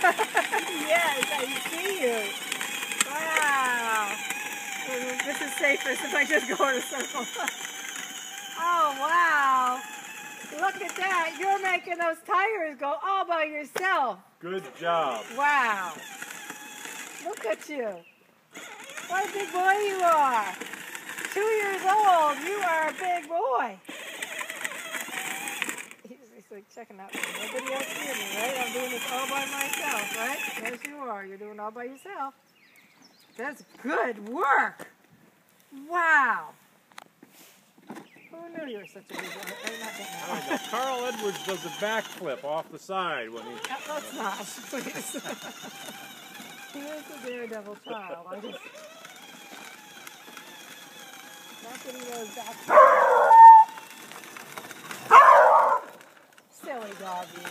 Yes, I see you. Wow. This is safest if I just go in a circle. Oh, wow. Look at that. You're making those tires go all by yourself. Good job. Wow. Look at you. What a big boy you are. 2 years old. You are a big boy. He's like checking out. Nobody else here me, right? I'm doing this all by myself, right? Yes, you are. You're doing it all by yourself. That's good work. Wow. Who knew you were such a big boy? Carl Edwards does a backflip off the side when he... Let's not, please. He is a daredevil child. I just... Not getting those back. Silly doggy.